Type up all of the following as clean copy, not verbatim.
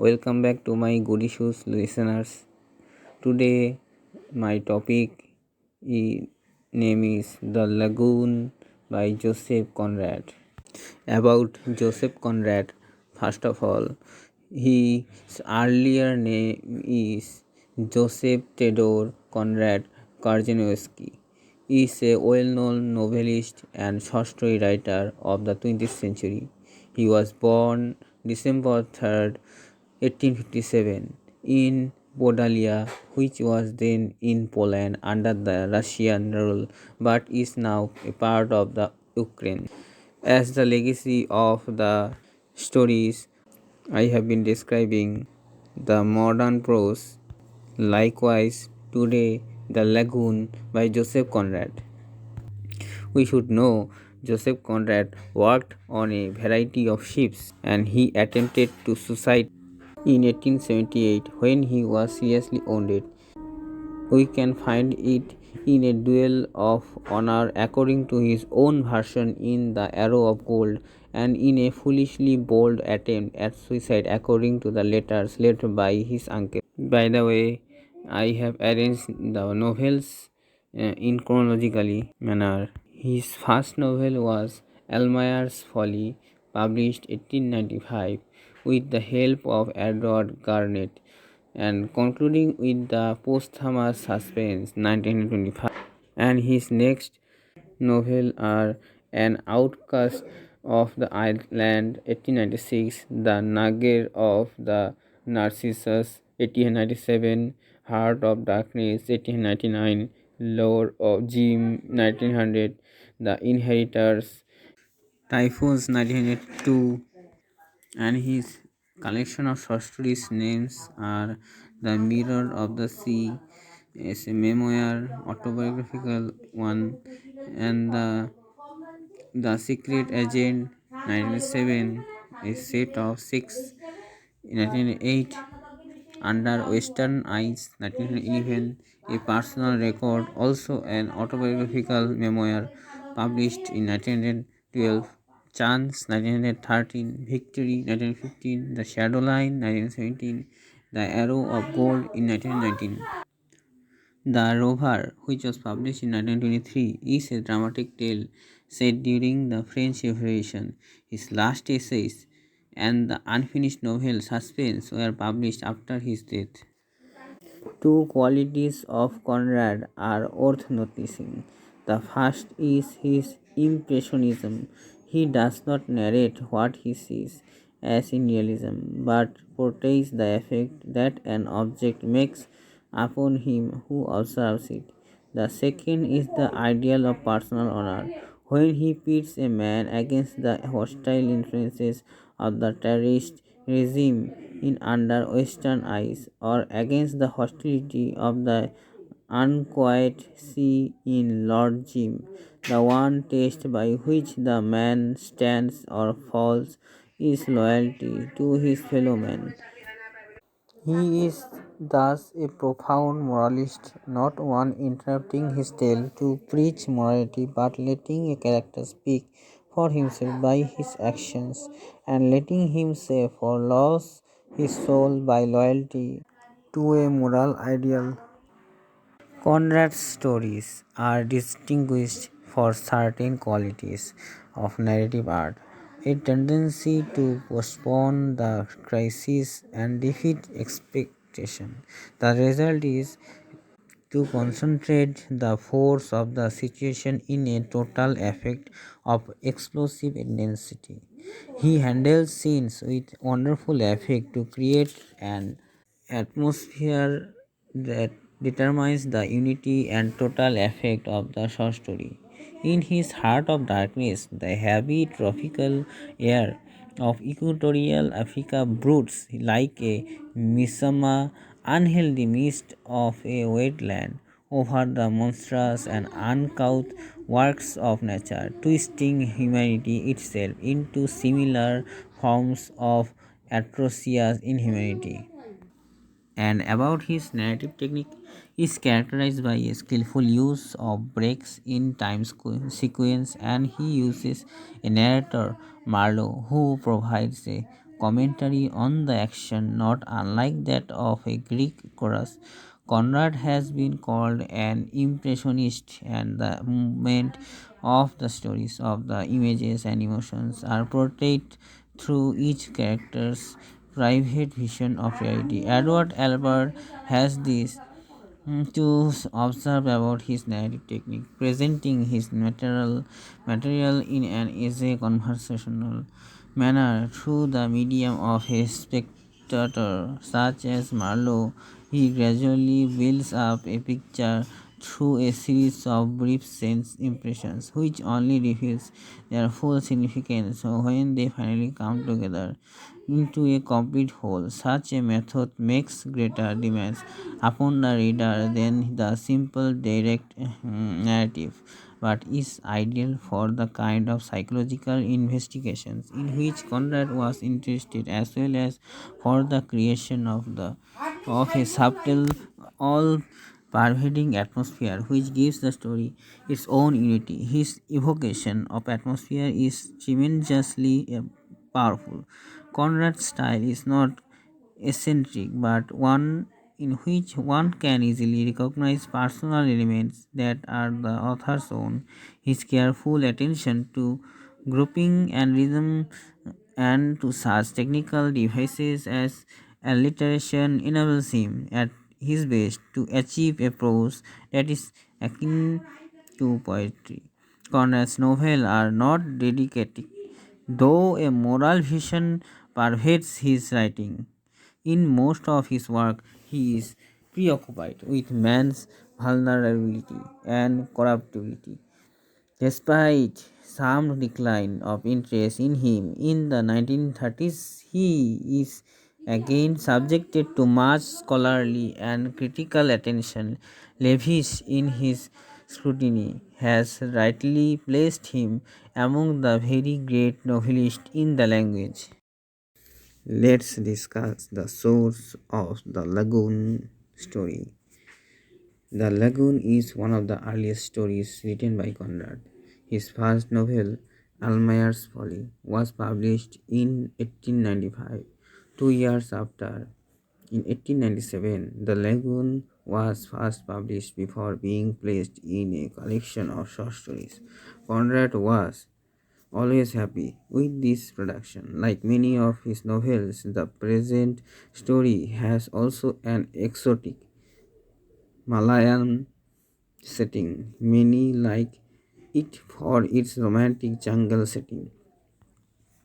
Welcome back to my good issues listeners. Today my topic name is The Lagoon by Joseph Conrad. About Joseph Conrad, first of all, his earlier name is Joseph Theodore Conrad Karzenowski. He is a well-known novelist and short story writer of the 20th century. He was born December 3rd, 1857 in Podalia, which was then in Poland under the Russian rule but is now a part of the Ukraine. As the legacy of the stories I have been describing, the modern prose, likewise today The Lagoon by Joseph Conrad. We should know Joseph Conrad worked on a variety of ships and he attempted to suicide in 1878 when he was seriously wounded. We can find it in a duel of honor according to his own version in The Arrow of Gold and in a foolishly bold attempt at suicide according to the letters left by his uncle. By the way, I have arranged the novels in chronologically manner. His first novel was Almayer's Folly, published 1895 with the help of Edward Garnett and concluding with the posthumous suspense 1925. And his next novel are An Outcast of the Island 1896, The Nugget of the Narcissus 1897, Heart of Darkness 1899, Lord of Jim 1900, The Inheritors, Typhoons 1902, and his collection of short stories names are The Mirror of the Sea, is a memoir, autobiographical one, and the Secret Agent 1907, a set of six 1908, Under Western Eyes 1911, a personal record, also an autobiographical memoir published in 1912, Chance 1913, Victory 1915, The Shadow Line 1917, The Arrow of Gold in 1919. The Rover, which was published in 1923, is a dramatic tale set during the French Revolution. His last essays and the unfinished novel Suspense were published after his death. Two qualities of Conrad are worth noticing. The first is his impressionism. He does not narrate what he sees, as in realism, but portrays the effect that an object makes upon him who observes it. The second is the ideal of personal honor. When he pits a man against the hostile influences of the terrorist regime in under Western eyes, or against the hostility of the unquiet sea in Lord Jim, the one test by which the man stands or falls is loyalty to his fellow man. He is thus a profound moralist, not one interrupting his tale to preach morality, but letting a character speak for himself by his actions, and letting him save or lose his soul by loyalty to a moral ideal. Conrad's stories are distinguished for certain qualities of narrative art, a tendency to postpone the crisis and defeat expectation. The result is to concentrate the force of the situation in a total effect of explosive intensity. He handles scenes with wonderful effect to create an atmosphere that determines the unity and total effect of the short story. In his Heart of Darkness, the heavy tropical air of equatorial Africa broods like a miasma, unhealthy mist of a wetland over the monstrous and uncouth works of nature, twisting humanity itself into similar forms of atrocious inhumanity. And about his narrative technique is characterized by a skillful use of breaks in time sequence, and he uses a narrator Marlowe who provides a commentary on the action, not unlike that of a Greek chorus. Conrad has been called an impressionist, and the movement of the stories of the images and emotions are portrayed through each character's private vision of reality. Edward Albert has this to observe about his narrative technique, presenting his material in an easy conversational manner through the medium of a spectator, such as Marlowe. He gradually builds up a picture through a series of brief sense impressions, which only reveals their full significance when they finally come together into a complete whole. Such a method makes greater demands upon the reader than the simple direct narrative, but is ideal for the kind of psychological investigations in which Conrad was interested, as well as for the creation of a subtle, all pervading atmosphere which gives the story its own unity. His evocation of atmosphere is tremendously powerful. Conrad's style is not eccentric, but one in which one can easily recognize personal elements that are the author's own. His careful attention to grouping and rhythm and to such technical devices as alliteration enables him at his best to achieve a prose that is akin to poetry. Conrad's novels are not dedicated, though a moral vision pervades his writing. In most of his work, he is preoccupied with man's vulnerability and corruptibility. Despite some decline of interest in him in the 1930s, he is again subjected to much scholarly and critical attention. Lavish in his scrutiny has rightly placed him among the very great novelists in the language. Let's discuss the source of the Lagoon story. The Lagoon is one of the earliest stories written by Conrad. His first novel, Almayer's Folly, was published in 1895. 2 years after, in 1897, The Lagoon was first published before being placed in a collection of short stories. Conrad was always happy with this production. Like many of his novels, the present story has also an exotic Malayan setting. Many like it for its romantic jungle setting,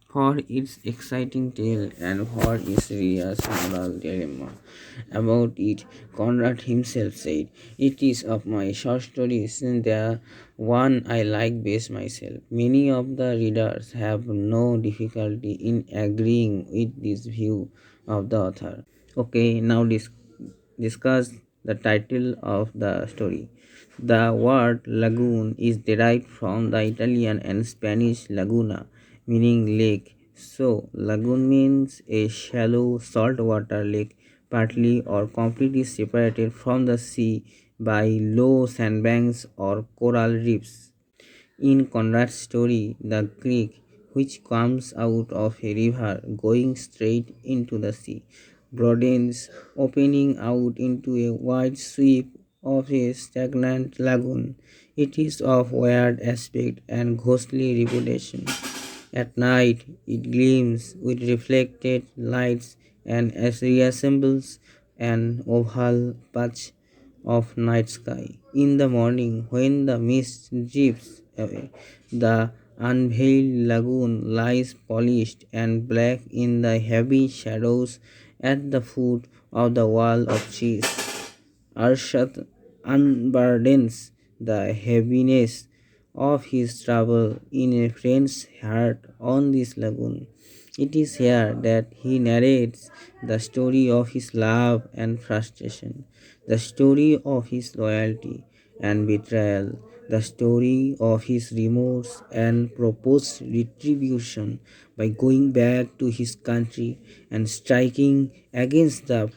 for its exciting tale, and for its serious moral dilemma. About it, Conrad himself said, "It is of my short stories the one I like best myself." Many of the readers have no difficulty in agreeing with this view of the author. Okay, now discuss the title of the story. The word lagoon is derived from the Italian and Spanish laguna, meaning lake. So, lagoon means a shallow saltwater lake, partly or completely separated from the sea by low sandbanks or coral reefs. In Conrad's story, the creek, which comes out of a river going straight into the sea, broadens, opening out into a wide sweep of a stagnant lagoon. It is of weird aspect and ghostly reputation. At night, it gleams with reflected lights and reassembles an oval patch of night sky. In the morning, when the mist drifts away, the unveiled lagoon lies polished and black in the heavy shadows at the foot of the wall of trees. Arshad unburdens the heaviness of his travel in a friend's heart on this lagoon. It is here that he narrates the story of his love and frustration, the story of his loyalty and betrayal, the story of his remorse and proposed retribution by going back to his country and striking against the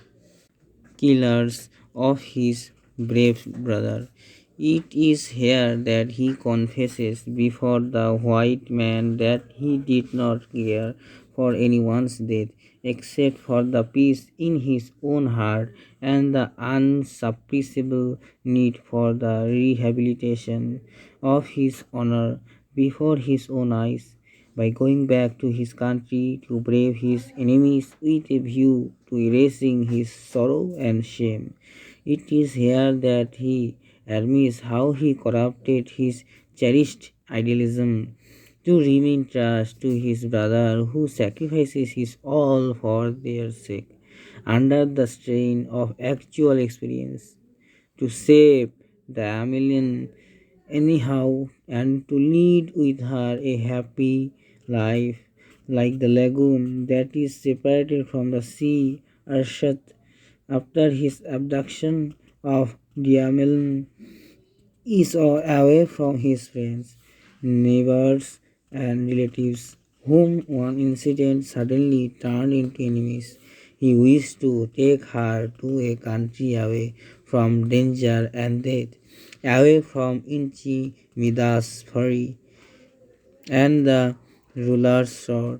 killers of his brave brother. It is here that he confesses before the white man that he did not care for anyone's death, except for the peace in his own heart and the unsuppressible need for the rehabilitation of his honor before his own eyes. By going back to his country to brave his enemies with a view to erasing his sorrow and shame. It is here that he admits how he corrupted his cherished idealism to remain trust to his brother who sacrifices his all for their sake under the strain of actual experience to save the Amelian anyhow and to lead with her a happy life like the lagoon that is separated from the sea Arshad after his abduction of Diamelin is away from his friends, neighbors, and relatives, whom one incident suddenly turned into enemies. He wished to take her to a country away from danger and death, away from Inchi Midas Fury and the ruler's sword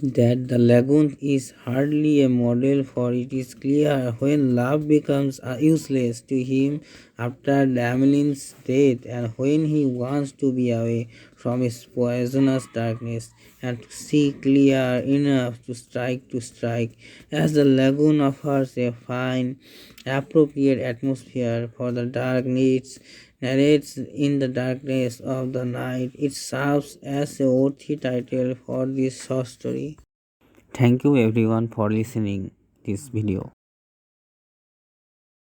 that the lagoon is hardly a model, for it is clear when love becomes useless to him after Damelin's death and when he wants to be away from his poisonous darkness and to see clear enough to strike as the lagoon offers a fine appropriate atmosphere for the dark nights narrates in the darkness of the night. It serves as a worthy title for this short story. Thank you everyone for listening this video.